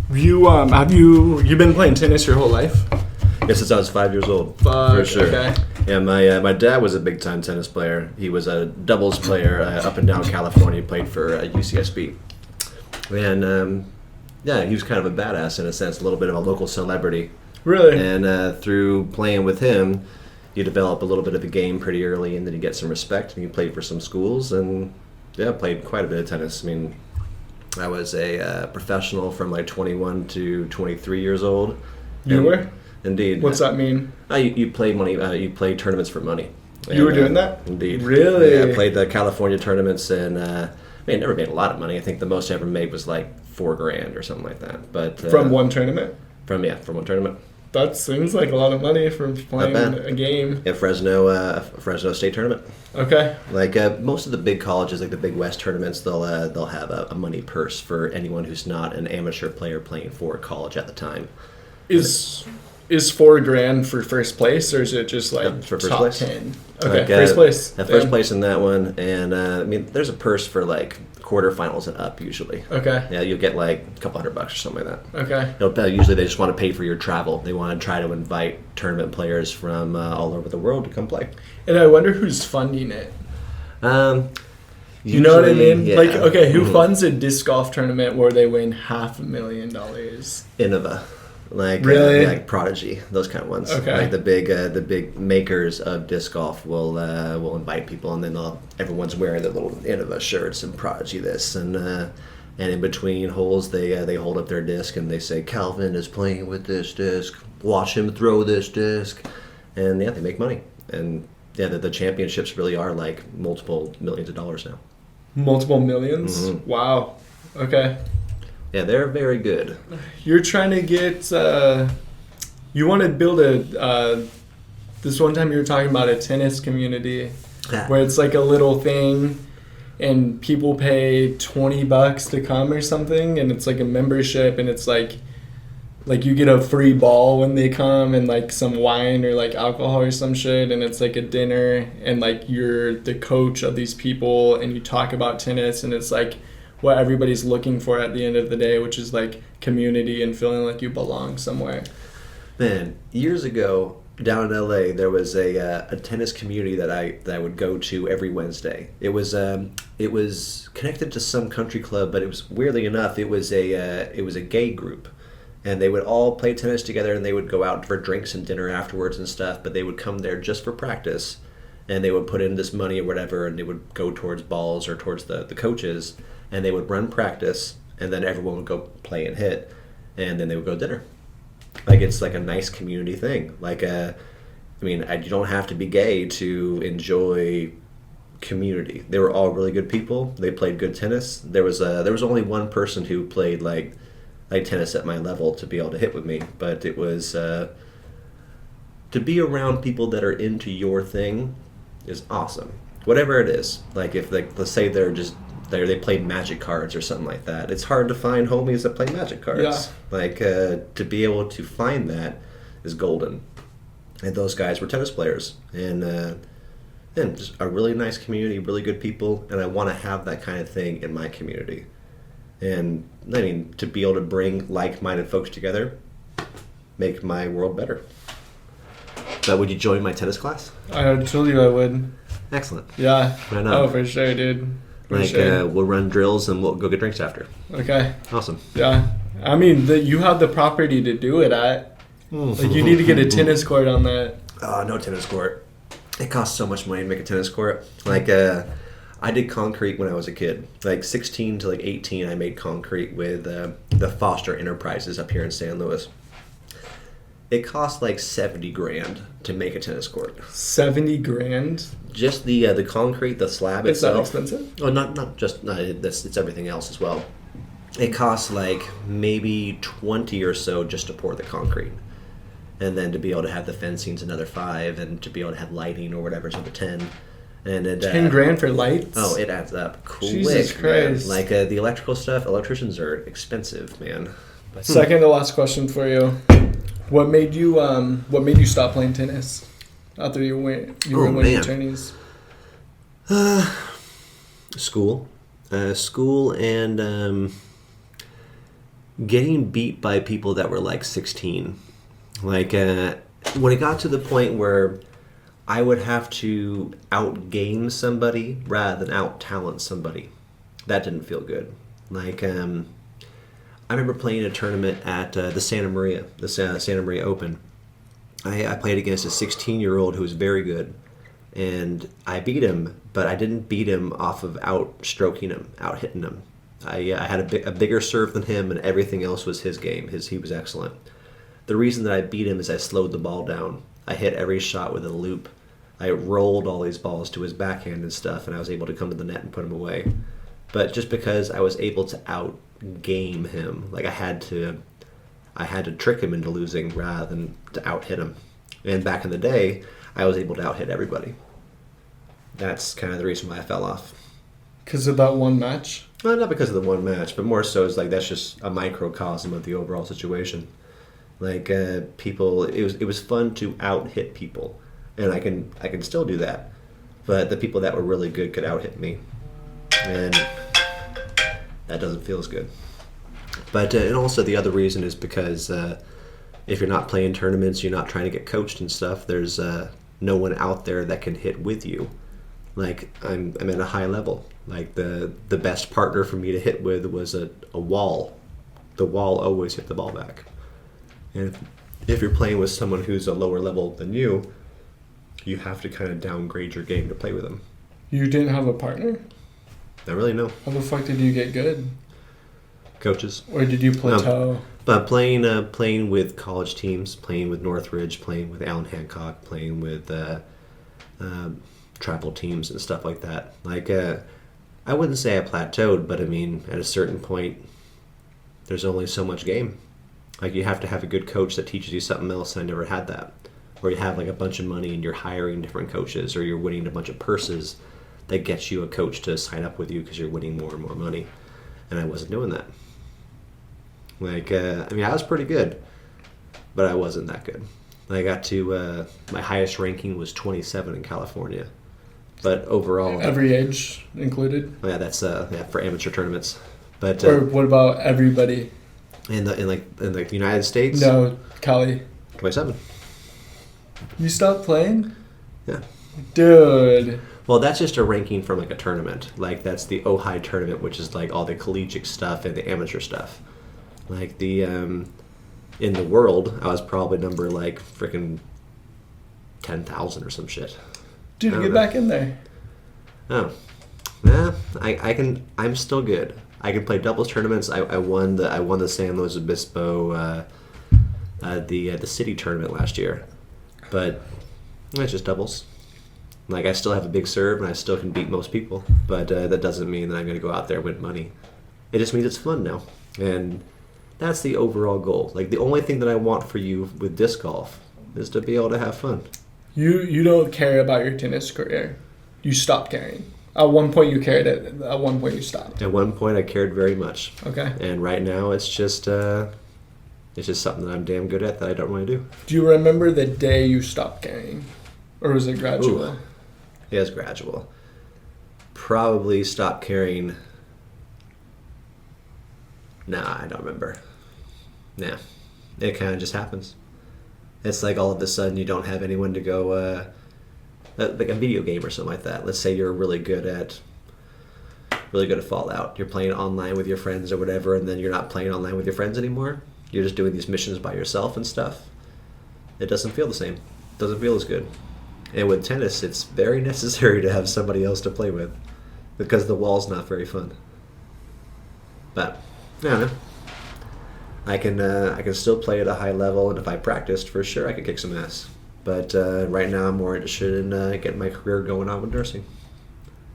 You've been playing tennis your whole life? Yeah, since I was 5 years old. Fuck, for sure. okay. Yeah, my dad was a big time tennis player. He was a doubles player up and down California. He played for UCSB, and yeah, he was kind of a badass in a sense, a little bit of a local celebrity. Really? And through playing with him, you develop a little bit of a game pretty early, and then you get some respect. And you played for some schools, and yeah, played quite a bit of tennis. I mean, I was a professional from like 21 to 23 years old. You were? Indeed. What's that mean? You play money. You play tournaments for money. You were doing that? Indeed. Really? Yeah, I played the California tournaments, and I never made a lot of money. I think the most I ever made was like $4,000 or something like that. But from one tournament? From one tournament. That seems like a lot of money from playing a game. Yeah, Fresno State tournament. Okay. Like most of the big colleges, like the Big West tournaments, they'll have a money purse for anyone who's not an amateur player playing for college at the time. Is $4,000 for first place, or is it just like for first top place? 10? Okay, Like, first place. First place in that one, and I mean, there's a purse for like quarterfinals and up usually. Okay. Yeah, you'll get like a couple $100 or something like that. Okay. Usually they just want to pay for your travel. They want to try to invite tournament players from all over the world to come play. And I wonder who's funding it. You know what I mean? Yeah. Like, okay, who funds a disc golf tournament where they win $500,000? Innova. Like really? Like Prodigy, those kind of ones. Okay. Like the big makers of disc golf will invite people, and then everyone's wearing their little Innova shirts and Prodigy this, and in between holes they hold up their disc and they say Calvin is playing with this disc. Watch him throw this disc, and yeah, they make money. And yeah, the championships really are like multiple millions of dollars now. Multiple millions? Mm-hmm. Wow. Okay. Yeah, they're very good. You're trying to get, you want to build this one time you were talking about a tennis community where it's like a little thing and people pay $20 to come or something, and it's like a membership, and it's like you get a free ball when they come and like some wine or like alcohol or some shit, and it's like a dinner, and like you're the coach of these people and you talk about tennis, and it's like what everybody's looking for at the end of the day, which is like community and feeling like you belong somewhere. Man, years ago down in LA, there was a tennis community that I would go to every Wednesday. It was connected to some country club, but it was weirdly enough it was a gay group, and they would all play tennis together, and they would go out for drinks and dinner afterwards and stuff. But they would come there just for practice, and they would put in this money or whatever, and they would go towards balls or towards the coaches. And they would run practice, and then everyone would go play and hit, and then they would go to dinner. Like, it's like a nice community thing. Like, you don't have to be gay to enjoy community. They were all really good people. They played good tennis. There was only one person who played like tennis at my level to be able to hit with me, but it was to be around people that are into your thing is awesome. Whatever it is. Like, if let's say they played Magic cards or something like that. It's hard to find homies that play Magic cards. Yeah. Like, to be able to find that is golden. And those guys were tennis players. And just a really nice community, really good people. And I want to have that kind of thing in my community. And, I mean, to be able to bring like-minded folks together, make my world better. But would you join my tennis class? I told you I would. Excellent. Yeah. Right on. Oh, for sure, dude. We'll run drills and we'll go get drinks after. Okay. Awesome. Yeah. I mean, you have the property to do it at. Like, you need to get a tennis court on that. No tennis court. It costs so much money to make a tennis court. Like, I did concrete when I was a kid. Like, 16 to like 18, I made concrete with the Foster Enterprises up here in San Luis. It cost like $70,000 to make a tennis court. $70,000? Just the concrete, the slab itself. Is that expensive? Oh, not just it's everything else as well. It costs like maybe 20 or so just to pour the concrete, and then to be able to have the fencing's another $5,000, and to be able to have lighting or whatever is another $10,000. And it, $10,000 for lights? Oh, it adds up quick. Jesus Christ! Man. Like the electrical stuff, electricians are expensive, man. But, second to last question for you. What made you stop playing tennis after you were winning attorneys? School, and getting beat by people that were like 16. Like when it got to the point where I would have to outgame somebody rather than out-talent somebody, that didn't feel good. Like I remember playing a tournament at the Santa Maria Open. I played against a 16-year-old who was very good, and I beat him, but I didn't beat him off of out-stroking him, out-hitting him. I had a bigger serve than him, and everything else was his game. He was excellent. The reason that I beat him is I slowed the ball down. I hit every shot with a loop. I rolled all these balls to his backhand and stuff, and I was able to come to the net and put him away. But just because I was able to out-game him, like I had to trick him into losing rather than to out-hit him. And back in the day, I was able to out-hit everybody. That's kind of the reason why I fell off. Because of that one match? Well, not because of the one match, but more so is like that's just a microcosm of the overall situation. Like people, it was fun to out-hit people, and I can still do that. But the people that were really good could out-hit me, and that doesn't feel as good. But and also the other reason is because if you're not playing tournaments, you're not trying to get coached and stuff. There's no one out there that can hit with you. Like I'm at a high level. Like the best partner for me to hit with was a wall. The wall always hit the ball back. And if you're playing with someone who's a lower level than you, you have to kind of downgrade your game to play with them. You didn't have a partner? Not really, no. How the fuck did you get good? Coaches. Or did you plateau? But playing with college teams, playing with Northridge, playing with Allen Hancock, playing with travel teams and stuff like that. Like I wouldn't say I plateaued, but I mean at a certain point, there's only so much game. Like you have to have a good coach that teaches you something else. I never had that. Or you have like a bunch of money and you're hiring different coaches, or you're winning a bunch of purses that gets you a coach to sign up with you because you're winning more and more money. And I wasn't doing that. Like I mean, I was pretty good, but I wasn't that good. I got to my highest ranking was 27 in California, but overall, every age included. Oh yeah, that's for amateur tournaments. But or what about everybody? In the United States? No, Cali. 27. You stopped playing? Yeah. Dude. Well, that's just a ranking from like a tournament. Like that's the Ojai tournament, which is like all the collegiate stuff and the amateur stuff. Like the in the world, I was probably number like freaking 10,000 or some shit. Dude, get back in there. Oh, yeah. I'm still good. I can play doubles tournaments. I won the San Luis Obispo the city tournament last year, but it's just doubles. Like I still have a big serve and I still can beat most people, but that doesn't mean that I'm going to go out there and win money. It just means it's fun now, and that's the overall goal. Like the only thing that I want for you with disc golf is to be able to have fun. You don't care about your tennis career. You stopped caring. At one point you cared. At one point you stopped. At one point I cared very much. Okay. And right now it's just something that I'm damn good at that I don't really do. Do you remember the day you stopped caring, or was it gradual? Ooh. It was gradual. Probably stopped caring. Nah, I don't remember. Nah, it kind of just happens. It's like all of a sudden you don't have anyone to go, like a video game or something like that. Let's say you're really good at Fallout. You're playing online with your friends or whatever, and then you're not playing online with your friends anymore. You're just doing these missions by yourself and stuff. It doesn't feel the same. It doesn't feel as good. And with tennis, it's very necessary to have somebody else to play with because the wall's not very fun. But I don't know. I can still play at a high level, and if I practiced, for sure I could kick some ass. But right now I'm more interested in getting my career going on with nursing.